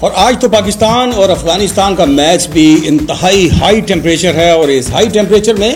اور آج تو پاکستان اور افغانستان کا میچ بھی انتہائی ہائی ٹیمپریچر ہے، اور اس ہائی ٹیمپریچر میں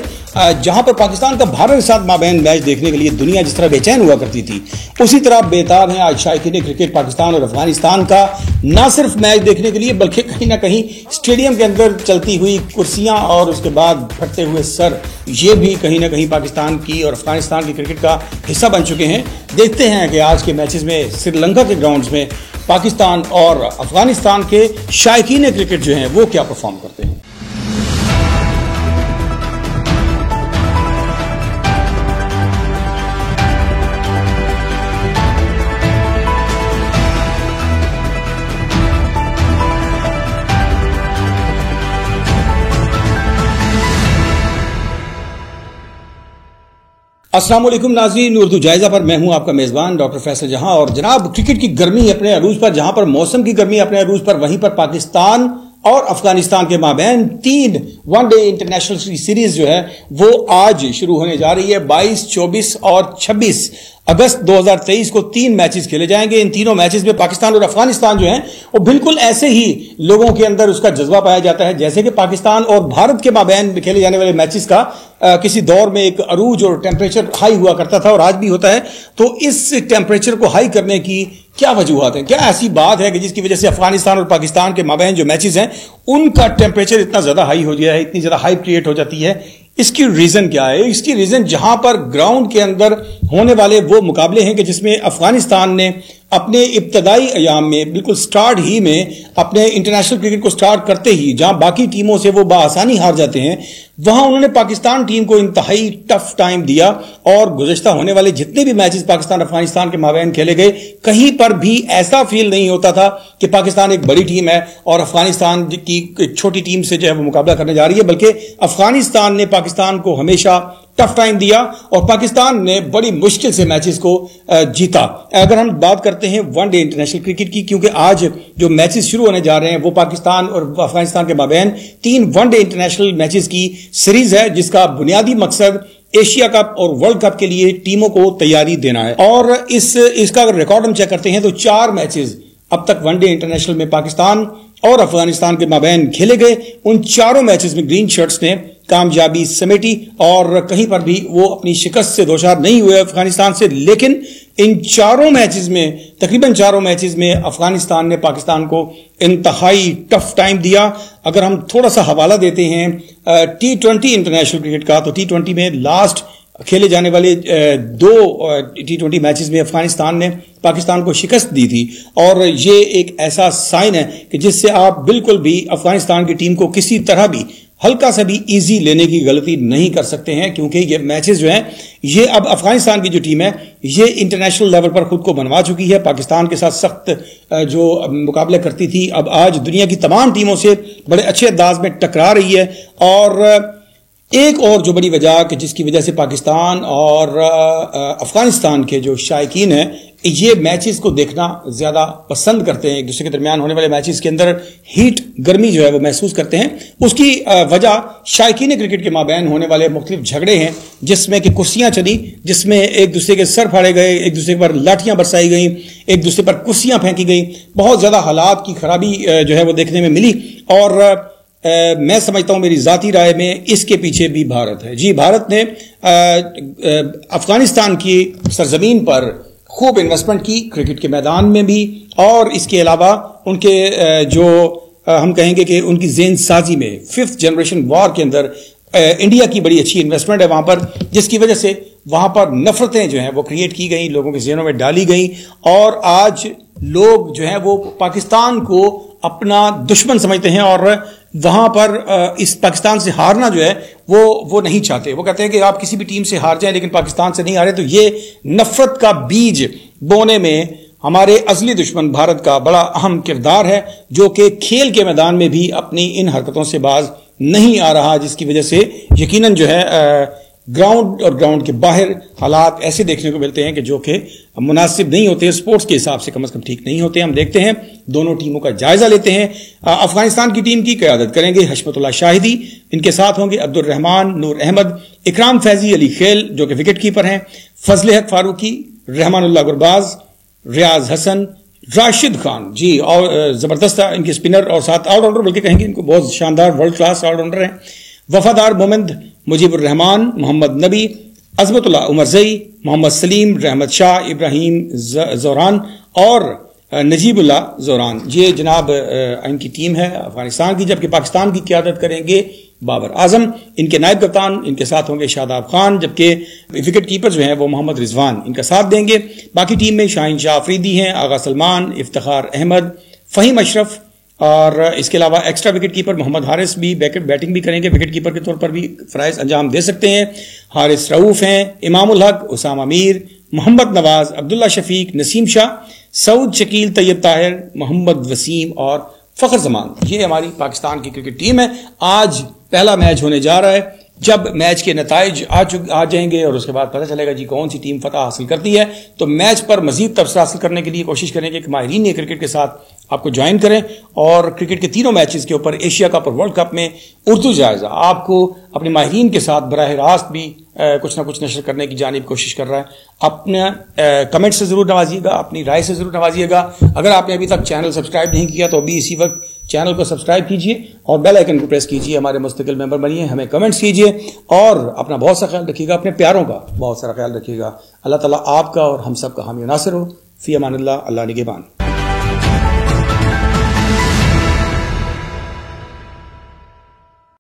جہاں پر پاکستان کا بھارت کے ساتھ مابین میچ دیکھنے کے لیے دنیا جس طرح بے چین ہوا کرتی تھی، اسی طرح بےتاب ہیں آج شائقین کرکٹ پاکستان اور افغانستان کا، نہ صرف میچ دیکھنے کے لیے بلکہ کہیں نہ کہیں اسٹیڈیم کے اندر چلتی ہوئی کرسیاں اور اس کے بعد پھٹتے ہوئے سر، یہ بھی کہیں نہ کہیں پاکستان کی اور افغانستان کی کرکٹ کا حصہ بن چکے ہیں۔ دیکھتے ہیں کہ آج کے میچز میں سری لنکا کے گراؤنڈز میں پاکستان اور افغانستان کے شائقین کرکٹ جو ہیں وہ کیا پرفارم کرتے ہیں۔ السلام علیکم ناظرین، اردو جائزہ پر میں ہوں آپ کا میزبان ڈاکٹر فیصل جہاں، اور جناب کرکٹ کی گرمی اپنے عروج پر، جہاں پر موسم کی گرمی اپنے عروج پر، وہیں پر پاکستان اور افغانستان کے مابین 3 ون ڈے انٹرنیشنل سیریز جو ہے وہ آج شروع ہونے جا رہی ہے۔ 22، 24 اور 26 اگست 2023 کو 3 میچز کھیلے جائیں گے۔ ان تینوں میچز میں پاکستان اور افغانستان جو ہیں وہ بالکل ایسے ہی لوگوں کے اندر اس کا جذبہ پایا جاتا ہے جیسے کہ پاکستان اور بھارت کے مابین کھیلے جانے والے میچز کا کسی دور میں ایک عروج اور ٹیمپریچر ہائی ہوا کرتا تھا، اور آج بھی ہوتا ہے۔ تو اس ٹیمپریچر کو ہائی کرنے کی کیا وجوہات ہیں؟ کیا ایسی بات ہے کہ جس کی وجہ سے افغانستان اور پاکستان کے مابین جو میچز ہیں ان کا ٹیمپریچر اتنا زیادہ ہائی ہو گیا ہے، اتنی زیادہ ہائی کریٹ ہو جاتی ہے؟ اس کی ریزن کیا ہے؟ اس کی ریزن جہاں پر گراؤنڈ کے اندر ہونے والے وہ مقابلے ہیں کہ جس میں افغانستان نے اپنے ابتدائی ایام میں بالکل سٹارٹ ہی میں اپنے انٹرنیشنل کرکٹ کو سٹارٹ کرتے ہی جہاں باقی ٹیموں سے وہ بآسانی ہار جاتے ہیں، وہاں انہوں نے پاکستان ٹیم کو انتہائی ٹف ٹائم دیا، اور گزشتہ ہونے والے جتنے بھی میچز پاکستان افغانستان کے مابین کھیلے گئے کہیں پر بھی ایسا فیل نہیں ہوتا تھا کہ پاکستان ایک بڑی ٹیم ہے اور افغانستان کی چھوٹی ٹیم سے جو ہے وہ مقابلہ کرنے جا رہی ہے، بلکہ افغانستان نے پاکستان کو ہمیشہ ٹف ٹائم دیا اور پاکستان نے بڑی مشکل سے میچز کو جیتا۔ اگر ہم بات کرتے ہیں ون ڈے انٹرنیشنل کرکٹ کی، کیونکہ آج جو میچز شروع ہونے جا رہے ہیں وہ پاکستان اور افغانستان کے مابین 3 ون ڈے انٹرنیشنل میچز کی سیریز ہے، جس کا بنیادی مقصد ایشیا کپ اور ورلڈ کپ کے لیے ٹیموں کو تیاری دینا ہے۔ اور اس کا اگر ریکارڈ ہم چیک کرتے ہیں تو 4 میچز اب تک ون ڈے انٹرنیشنل میں پاکستان اور افغانستان کے مابین کھیلے گئے، ان 4 میچز میں گرین شرٹس نے کامیابی سمیٹی اور کہیں پر بھی وہ اپنی شکست سے دوچار نہیں ہوئے افغانستان سے، لیکن ان 4 میچز میں تقریباً 4 میچز میں افغانستان نے پاکستان کو انتہائی ٹف ٹائم دیا۔ اگر ہم تھوڑا سا حوالہ دیتے ہیں T20 انٹرنیشنل کرکٹ کا، تو T20 میں لاسٹ کھیلے جانے والے 2 T20 میچز میں افغانستان نے پاکستان کو شکست دی تھی، اور یہ ایک ایسا سائن ہے کہ جس سے آپ بالکل بھی افغانستان کی ٹیم کو کسی طرح بھی ہلکا سا بھی ایزی لینے کی غلطی نہیں کر سکتے ہیں، کیونکہ یہ میچز جو ہیں یہ اب افغانستان کی جو ٹیم ہے یہ انٹرنیشنل لیول پر خود کو بنوا چکی ہے، پاکستان کے ساتھ سخت جو مقابلے کرتی تھی اب آج دنیا کی تمام ٹیموں سے بڑے اچھے انداز میں ٹکرا رہی ہے۔ اور ایک اور جو بڑی وجہ کہ جس کی وجہ سے پاکستان اور افغانستان کے جو شائقین ہیں یہ میچز کو دیکھنا زیادہ پسند کرتے ہیں، ایک دوسرے کے درمیان ہونے والے میچز کے اندر ہیٹ گرمی جو ہے وہ محسوس کرتے ہیں، اس کی وجہ شائقین کرکٹ کے مابین ہونے والے مختلف جھگڑے ہیں، جس میں کہ کرسیاں چلی، جس میں ایک دوسرے کے سر پھاڑے گئے، ایک دوسرے پر لاٹھیاں برسائی گئیں، ایک دوسرے پر کرسیاں پھینکی گئیں، بہت زیادہ حالات کی خرابی جو ہے وہ دیکھنے میں ملی۔ اور میں سمجھتا ہوں، میری ذاتی رائے میں، اس کے پیچھے بھی بھارت ہے۔ جی، بھارت نے افغانستان کی سرزمین پر خوب انویسٹمنٹ کی، کرکٹ کے میدان میں بھی، اور اس کے علاوہ ان کے جو ہم کہیں گے کہ ان کی ذہن سازی میں 5th جنریشن وار کے اندر انڈیا کی بڑی اچھی انویسٹمنٹ ہے وہاں پر، جس کی وجہ سے وہاں پر نفرتیں جو ہیں وہ کریٹ کی گئیں، لوگوں کے ذہنوں میں ڈالی گئیں، اور آج لوگ جو ہیں وہ پاکستان کو اپنا دشمن سمجھتے ہیں، اور وہاں پر اس پاکستان سے ہارنا جو ہے وہ نہیں چاہتے۔ وہ کہتے ہیں کہ آپ کسی بھی ٹیم سے ہار جائیں لیکن پاکستان سے نہیں ہارے۔ تو یہ نفرت کا بیج بونے میں ہمارے اصلی دشمن بھارت کا بڑا اہم کردار ہے، جو کہ کھیل کے میدان میں بھی اپنی ان حرکتوں سے باز نہیں آ رہا، جس کی وجہ سے یقیناً جو ہے گراؤنڈ اور گراؤنڈ کے باہر حالات ایسے دیکھنے کو ملتے ہیں کہ جو کہ مناسب نہیں ہوتے، سپورٹس کے حساب سے کم از کم ٹھیک نہیں ہوتے۔ ہم دیکھتے ہیں، دونوں ٹیموں کا جائزہ لیتے ہیں۔ افغانستان کی ٹیم کی قیادت کریں گے حشمت اللہ شاہدی، ان کے ساتھ ہوں گے عبد الرحمان، نور احمد، اکرام فیضی، علی خیل جو کہ وکٹ کیپر ہیں، فضل حق فاروقی، رحمان اللہ گرباز، ریاض حسن، راشد خان جی، اور زبردست ان کے اسپنر اور ساتھ آل راؤنڈر بلکہ کہیں گے ان کو، بہت شاندار ورلڈ کلاس آل راؤنڈر ہیں. وفادار مومند مجیب الرحمان محمد نبی، عظمت اللہ عمر زئی، محمد سلیم، رحمت شاہ، ابراہیم زوران اور نجیب اللہ زوران. یہ جناب ان کی ٹیم ہے افغانستان کی، جبکہ پاکستان کی قیادت کریں گے بابر اعظم. ان کے نائب کپتان ان کے ساتھ ہوں گے شاداب خان، جبکہ وکٹ کیپر جو ہیں وہ محمد رضوان ان کا ساتھ دیں گے. باقی ٹیم میں شاہین شاہ افریدی ہیں، آغا سلمان، افتخار احمد، فہیم اشرف، اور اس کے علاوہ ایکسٹرا وکٹ کیپر محمد حارث بھی بیٹنگ بھی کریں گے، وکٹ کیپر کے طور پر بھی فرائض انجام دے سکتے ہیں. حارث رؤوف ہیں، امام الحق، اسامہ میر، محمد نواز، عبداللہ شفیق، نسیم شاہ، سعود شکیل، طیب طاہر، محمد وسیم اور فخر زمان. یہ ہماری پاکستان کی کرکٹ ٹیم ہے. آج پہلا میچ ہونے جا رہا ہے. جب میچ کے نتائج آ جائیں گے اور اس کے بعد پتہ چلے گا جی کون سی ٹیم فتح حاصل کرتی ہے، تو میچ پر مزید تبصرہ حاصل کرنے کے لیے کوشش کریں گے کہ ماہرین کرکٹ کے ساتھ آپ کو جوائن کریں، اور کرکٹ کے تینوں میچز کے اوپر ایشیا کپ اور ورلڈ کپ میں اردو جائزہ آپ کو اپنے ماہرین کے ساتھ براہ راست بھی کچھ نہ کچھ نشر کرنے کی جانب کوشش کر رہا ہے. اپنے کمنٹ سے ضرور نوازیے گا، اپنی رائے سے ضرور نوازیے گا. اگر آپ نے ابھی تک چینل سبسکرائب نہیں کیا تو ابھی اسی وقت چینل کو سبسکرائب کیجئے اور بیل آئیکن کو پریس کیجئے، ہمارے مستقل ممبر بنیے، ہمیں کمنٹس کیجئے اور اپنا بہت سا خیال رکھیے گا، اپنے پیاروں کا بہت سارا خیال رکھیے گا. اللہ تعالیٰ آپ کا اور ہم سب کا حامی و ناصر ہو. فی امان اللہ. اللہ نگہبان.